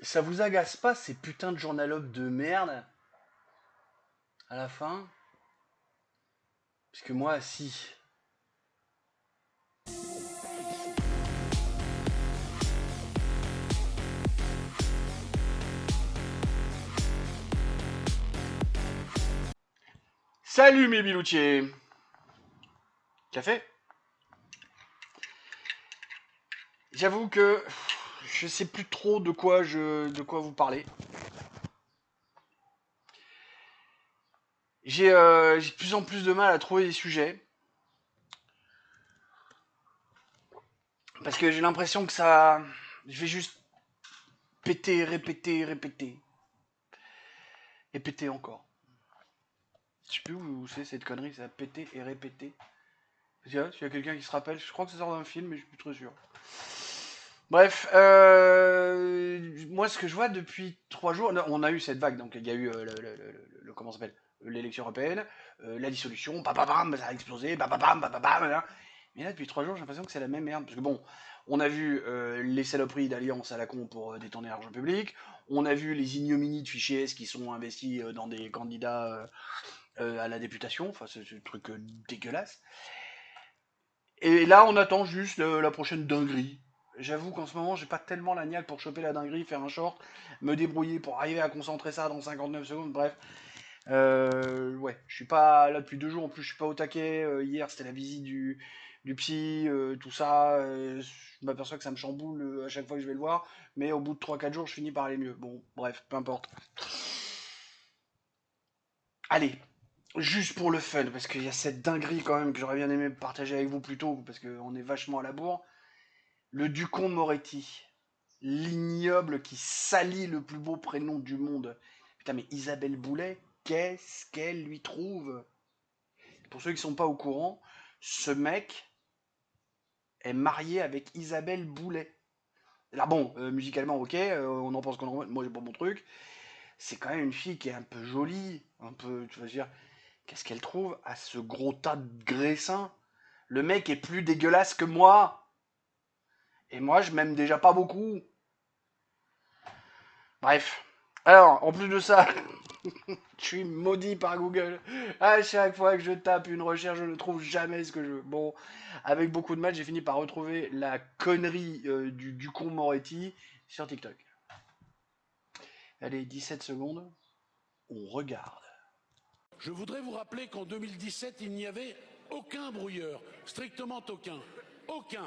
Ça vous agace pas ces putains de journalopes de merde à la fin? Parce que moi, si. Salut mes biloutiers. Café? J'avoue que je sais plus trop de quoi vous parler. J'ai de plus en plus de mal à trouver des sujets parce que j'ai l'impression que ça, je vais juste péter, répéter, répéter et péter encore. Je sais plus où c'est cette connerie, ça péter et répéter. S'il y a quelqu'un qui se rappelle, je crois que ça sort d'un film, mais je suis plus trop sûr. Bref, moi ce que je vois depuis 3 jours, on a eu cette vague, donc il y a eu comment ça s'appelle, l'élection européenne, la dissolution, bam, ça a explosé, bam, hein. Mais là depuis 3 jours, j'ai l'impression que c'est la même merde, parce que bon, on a vu les saloperies d'alliance à la con pour détourner l'argent public, on a vu les ignominies de fichiers S qui sont investis dans des candidats à la députation, enfin c'est ce truc dégueulasse. Et là, on attend juste la prochaine dinguerie. J'avoue qu'en ce moment, j'ai pas tellement la niaque pour choper la dinguerie, faire un short, me débrouiller pour arriver à concentrer ça dans 59 secondes. Bref, ouais, je suis pas là depuis 2 jours. En plus, je suis pas au taquet. Hier, c'était la visite du psy, tout ça. Je m'aperçois que ça me chamboule à chaque fois que je vais le voir. Mais au bout de 3 4 jours, je finis par aller mieux. Bon, bref, peu importe. Allez, juste pour le fun, parce qu'il y a cette dinguerie quand même que j'aurais bien aimé partager avec vous plus tôt, parce qu'on est vachement à la bourre. Le Ducomte Moretti, l'ignoble qui salit le plus beau prénom du monde. Putain, mais Isabelle Boulet, qu'est-ce qu'elle lui trouve? Pour ceux qui sont pas au courant, ce mec est marié avec Isabelle Boulet. Là bon, musicalement ok, on en pense qu'on en... Moi j'ai pas mon truc. C'est quand même une fille qui est un peu jolie, un peu, tu vas dire, qu'est-ce qu'elle trouve à ce gros tas de graissins? Le mec est plus dégueulasse que moi. Et moi, je m'aime déjà pas beaucoup. Bref. Alors, en plus de ça, je suis maudit par Google. À chaque fois que je tape une recherche, je ne trouve jamais ce que je veux. Bon, avec beaucoup de mal, j'ai fini par retrouver la connerie du con Moretti sur TikTok. Allez, 17 secondes. On regarde. Je voudrais vous rappeler qu'en 2017, il n'y avait aucun brouilleur, strictement aucun. Aucun.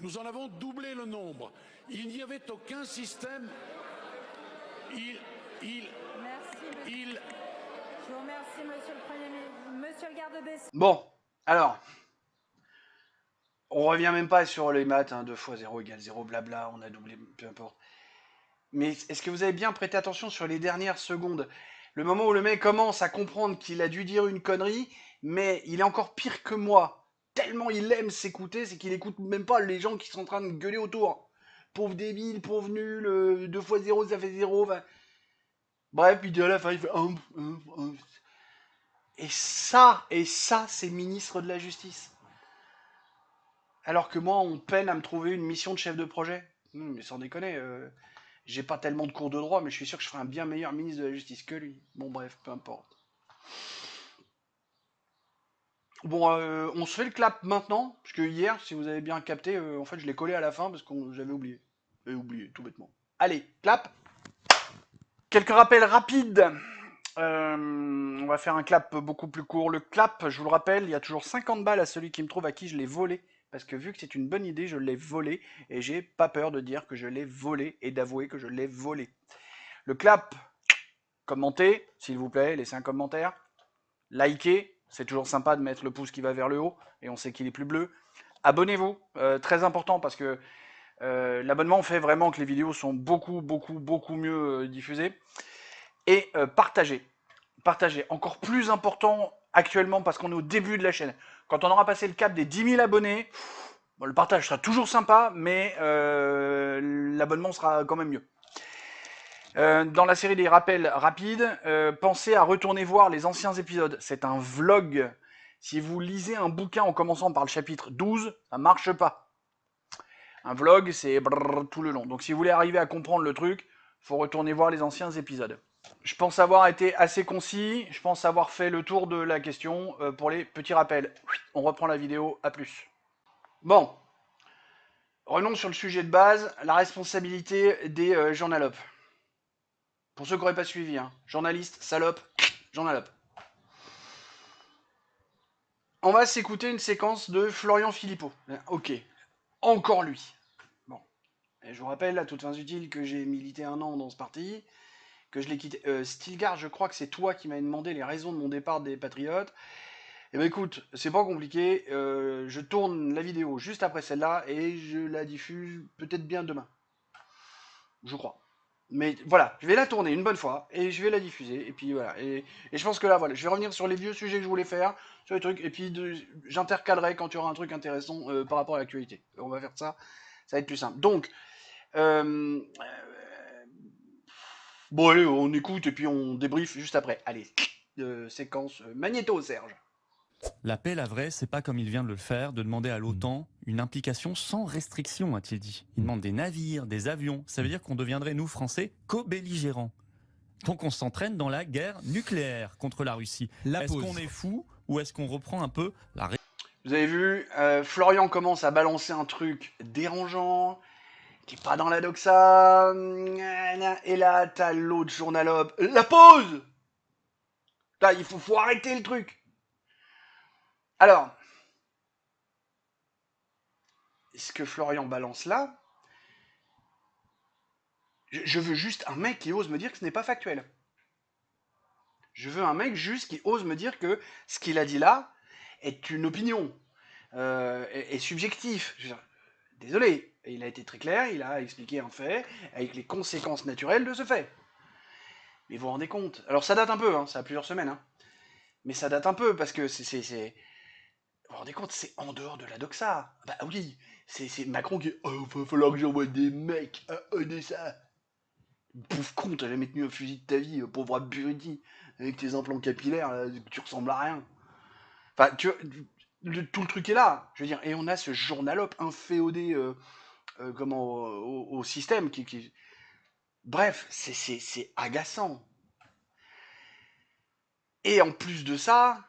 Nous en avons doublé le nombre. Il n'y avait aucun système. Il. Merci, monsieur. Je vous remercie, monsieur le Premier ministre. Monsieur le garde des Sceaux. Bon, alors, on revient même pas sur les maths, hein, 2 fois 0 égale 0, blabla, on a doublé, peu importe. Mais est-ce que vous avez bien prêté attention sur les dernières secondes? Le moment où le mec commence à comprendre qu'il a dû dire une connerie, mais il est encore pire que moi. Tellement il aime s'écouter, c'est qu'il écoute même pas les gens qui sont en train de gueuler autour. Pauvre débile, pauvre nul, 2 fois 0 ça fait 0. Bref, puis à la fin il fait un. Et ça, c'est ministre de la Justice. Alors que moi, on peine à me trouver une mission de chef de projet. Mais sans déconner, j'ai pas tellement de cours de droit, mais je suis sûr que je ferai un bien meilleur ministre de la Justice que lui. Bon, bref, peu importe. Bon, on se fait le clap maintenant, parce que hier, si vous avez bien capté, en fait, je l'ai collé à la fin parce que j'avais oublié. J'avais oublié, tout bêtement. Allez, clap. Quelques rappels rapides. On va faire un clap beaucoup plus court. Le clap, je vous le rappelle, il y a toujours 50 balles à celui qui me trouve à qui je l'ai volé. Parce que vu que c'est une bonne idée, je l'ai volé. Et j'ai pas peur de dire que je l'ai volé et d'avouer que je l'ai volé. Le clap, commentez, s'il vous plaît, laissez un commentaire. Likez, c'est toujours sympa de mettre le pouce qui va vers le haut. Et on sait qu'il est plus bleu. Abonnez-vous, très important parce que l'abonnement fait vraiment que les vidéos sont beaucoup mieux diffusées. Et partagez. Partagez. Encore plus important actuellement parce qu'on est au début de la chaîne. Quand on aura passé le cap des 10 000 abonnés, bon, le partage sera toujours sympa, mais l'abonnement sera quand même mieux. Dans la série des rappels rapides, pensez à retourner voir les anciens épisodes. C'est un vlog. Si vous lisez un bouquin en commençant par le chapitre 12, ça marche pas. Un vlog, c'est tout le long. Donc si vous voulez arriver à comprendre le truc, faut retourner voir les anciens épisodes. Je pense avoir été assez concis, je pense avoir fait le tour de la question. Pour les petits rappels, on reprend la vidéo, à plus. Bon, revenons sur le sujet de base, la responsabilité des journalopes. Pour ceux qui n'auraient pas suivi, hein, journaliste, salope, journalope. On va s'écouter une séquence de Florian Philippot. Ok, encore lui. Bon, et je vous rappelle à toutes fins utiles que j'ai milité 1 an dans ce parti, que je l'ai quitté. Stilgar, je crois que c'est toi qui m'avais demandé les raisons de mon départ des Patriotes. Eh ben écoute, c'est pas compliqué, je tourne la vidéo juste après celle-là et je la diffuse peut-être bien demain. Je crois. Mais voilà, je vais la tourner une bonne fois et je vais la diffuser. Et puis voilà. Et je pense que là, voilà, je vais revenir sur les vieux sujets que je voulais faire, sur les trucs, et puis j'intercalerai quand il y aura un truc intéressant par rapport à l'actualité. On va faire ça va être plus simple. Donc, bon allez, on écoute et puis on débrief juste après. Allez, séquence magnéto, Serge. La paix, la vraie, c'est pas comme il vient de le faire, de demander à l'OTAN une implication sans restriction, a-t-il dit. Il demande des navires, des avions. Ça veut dire qu'on deviendrait, nous, Français, co-belligérants. Donc on s'entraîne dans la guerre nucléaire contre la Russie. Est-ce qu'on est fou ou est-ce qu'on reprend un peu la... Vous avez vu, Florian commence à balancer un truc dérangeant, qui est pas dans la doxa, et là, t'as l'autre journalope. La pause! Là, il faut arrêter le truc. Alors, ce que Florian balance là, je veux juste un mec qui ose me dire que ce n'est pas factuel. Je veux un mec juste qui ose me dire que ce qu'il a dit là est une opinion, est subjectif. Désolé, il a été très clair, il a expliqué un fait avec les conséquences naturelles de ce fait. Mais vous vous rendez compte? Alors ça date un peu, hein, ça a plusieurs semaines, hein. Mais ça date un peu parce que c'est... Vous vous rendez compte, c'est en dehors de la doxa. Bah oui, c'est Macron qui... Oh, va falloir que j'envoie des mecs à Odessa. Pauvre con, t'as jamais tenu un fusil de ta vie, pauvre abruti, avec tes implants capillaires, là, tu ressembles à rien. Enfin, tout le truc est là. Je veux dire, et on a ce journalope inféodé au système qui... Bref, c'est agaçant. Et en plus de ça,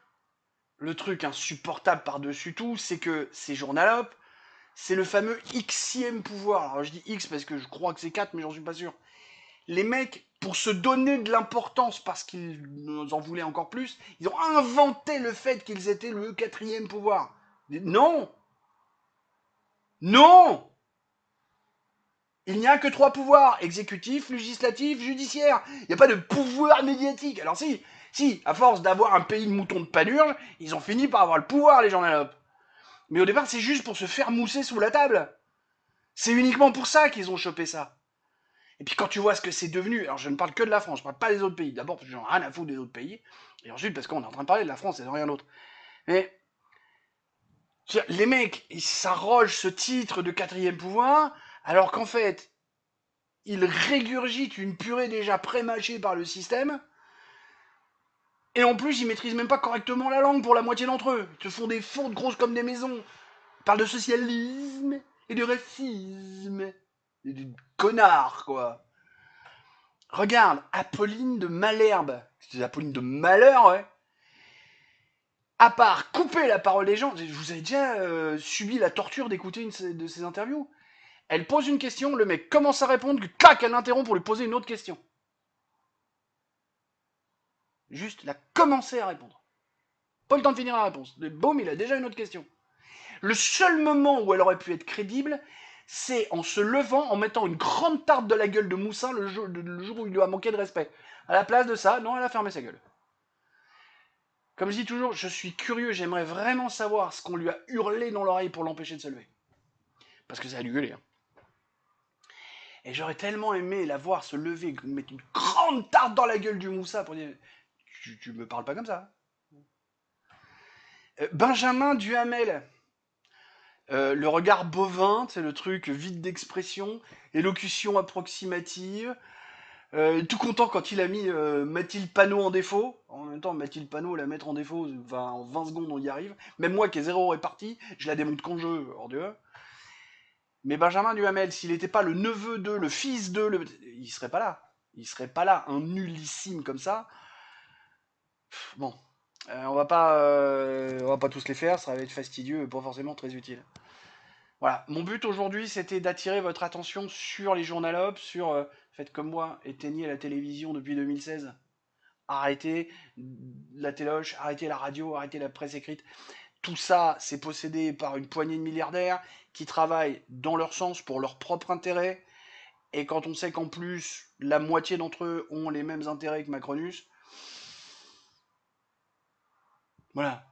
le truc insupportable par-dessus tout, c'est que ces journalopes, c'est le fameux Xème pouvoir. Alors je dis X parce que je crois que c'est 4, mais j'en suis pas sûr. Les mecs, pour se donner de l'importance parce qu'ils en voulaient encore plus, ils ont inventé le fait qu'ils étaient le 4e pouvoir. Non! Non! Il n'y a que 3 pouvoirs, exécutif, législatif, judiciaire. Il n'y a pas de pouvoir médiatique. Alors si, à force d'avoir un pays de moutons de panurge, ils ont fini par avoir le pouvoir, les journalopes. Mais au départ, c'est juste pour se faire mousser sous la table. C'est uniquement pour ça qu'ils ont chopé ça. Et puis quand tu vois ce que c'est devenu, alors je ne parle que de la France, je ne parle pas des autres pays. D'abord parce que j'en ai rien à foutre des autres pays, et ensuite parce qu'on est en train de parler de la France et de rien d'autre. Mais les mecs, ils s'arrogent ce titre de 4e pouvoir, alors qu'en fait, ils régurgitent une purée déjà pré-mâchée par le système, et en plus, ils maîtrisent même pas correctement la langue pour la moitié d'entre eux. Ils te font des fautes grosses comme des maisons. Ils parlent de socialisme et de racisme. Et de connards, quoi. Regarde, Apolline de Malherbe. C'est Apolline de Malheur, ouais. À part couper la parole des gens, vous avez déjà subi la torture d'écouter une de ces interviews? Elle pose une question, le mec commence à répondre, clac, elle l'interrompt pour lui poser une autre question. Juste, il a commencé à répondre. Pas le temps de finir la réponse. Boum, il a déjà une autre question. Le seul moment où elle aurait pu être crédible, c'est en se levant, en mettant une grande tarte de la gueule de Moussin le jour où il lui a manqué de respect. À la place de ça, non, elle a fermé sa gueule. Comme je dis toujours, je suis curieux, j'aimerais vraiment savoir ce qu'on lui a hurlé dans l'oreille pour l'empêcher de se lever. Parce que ça a dû gueuler. Hein. Et j'aurais tellement aimé la voir se lever, mettre une grande tarte dans la gueule du Moussa pour dire « Tu me parles pas comme ça. » Benjamin Duhamel. Le regard bovin, c'est le truc vide d'expression, élocution approximative. Tout content quand il a mis Mathilde Panot en défaut. En même temps, Mathilde Panot, la mettre en défaut, en 20 secondes, on y arrive. Même moi qui ai 0 réparti, je la démonte quand je veux, hors de eux. Mais Benjamin Duhamel, s'il n'était pas le neveu de, le fils de, il serait pas là. Il serait pas là, un nullissime comme ça. Bon, on va pas tous les faire, ça va être fastidieux et pas forcément très utile. Voilà, mon but aujourd'hui, c'était d'attirer votre attention sur les journalopes, sur faites comme moi, éteignez la télévision depuis 2016. Arrêtez la téloche, arrêtez la radio, arrêtez la presse écrite. Tout ça, c'est possédé par une poignée de milliardaires qui travaillent dans leur sens pour leur propre intérêt. Et quand on sait qu'en plus, la moitié d'entre eux ont les mêmes intérêts que Macronus, voilà.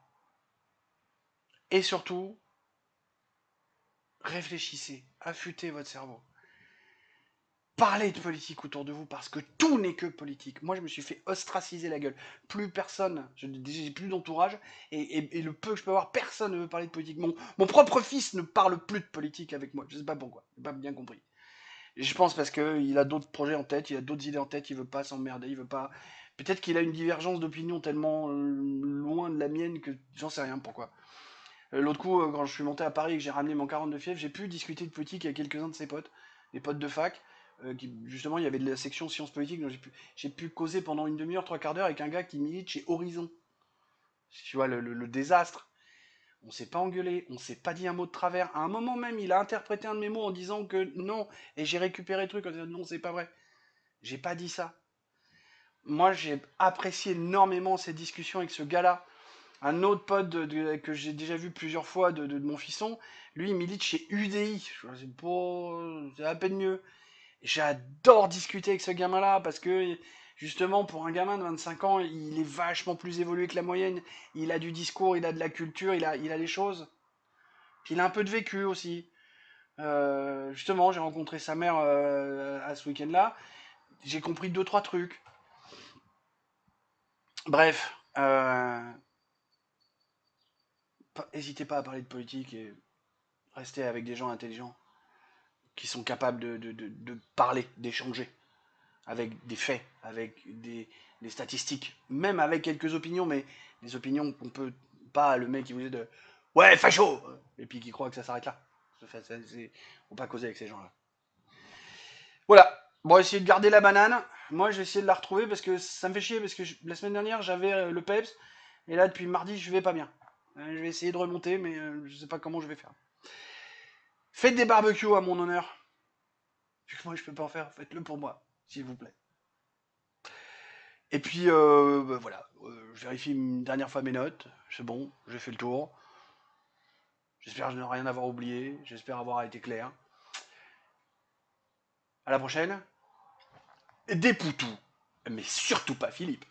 Et surtout, réfléchissez, affûtez votre cerveau. Parlez de politique autour de vous parce que tout n'est que politique. Moi, je me suis fait ostraciser la gueule. Plus personne, j'ai plus d'entourage et le peu que je peux avoir, personne ne veut parler de politique. Mon propre fils ne parle plus de politique avec moi. Je sais pas pourquoi. J'ai pas bien compris. Et je pense parce qu'il a d'autres projets en tête, il a d'autres idées en tête, il veut pas s'emmerder, il veut pas. Peut-être qu'il a une divergence d'opinion tellement loin de la mienne que j'en sais rien pourquoi. L'autre coup, quand je suis monté à Paris et que j'ai ramené mon 42 fièvre, j'ai pu discuter de politique avec quelques-uns de ses potes, des potes de fac. Justement, il y avait de la section sciences politiques, donc j'ai pu causer pendant une demi-heure, trois quarts d'heure avec un gars qui milite chez Horizon. Tu vois, le désastre. On s'est pas engueulé, on s'est pas dit un mot de travers. À un moment même, il a interprété un de mes mots en disant que non, et j'ai récupéré le truc en disant non, c'est pas vrai. J'ai pas dit ça. Moi, j'ai apprécié énormément ces discussions avec ce gars-là. Un autre pote que j'ai déjà vu plusieurs fois de mon fisson, lui, il milite chez UDI. C'est à peine mieux. J'adore discuter avec ce gamin-là parce que, justement, pour un gamin de 25 ans, il est vachement plus évolué que la moyenne. Il a du discours, il a de la culture, il a des choses. Puis il a un peu de vécu aussi. Justement, j'ai rencontré sa mère à ce week-end-là. J'ai compris deux, trois trucs. Bref, n'hésitez pas à parler de politique et restez avec des gens intelligents qui sont capables de parler, d'échanger avec des faits, avec des statistiques, même avec quelques opinions, mais des opinions qu'on peut pas, le mec qui vous dit de ouais, facho, et puis qui croit que ça s'arrête là. Faut pas causer avec ces gens-là. Voilà. Bon, essayer de garder la banane. Moi, je vais essayer de la retrouver parce que ça me fait chier parce que la semaine dernière, j'avais le PEPS et là, depuis mardi, je vais pas bien. Je vais essayer de remonter, mais je sais pas comment je vais faire. Faites des barbecues à mon honneur. Vu que moi, je peux pas en faire, faites-le pour moi, s'il vous plaît. Et puis, voilà. Je vérifie une dernière fois mes notes. C'est bon, j'ai fait le tour. J'espère ne rien avoir oublié. J'espère avoir été clair. À la prochaine. Des poutous. Mais surtout pas Philippe.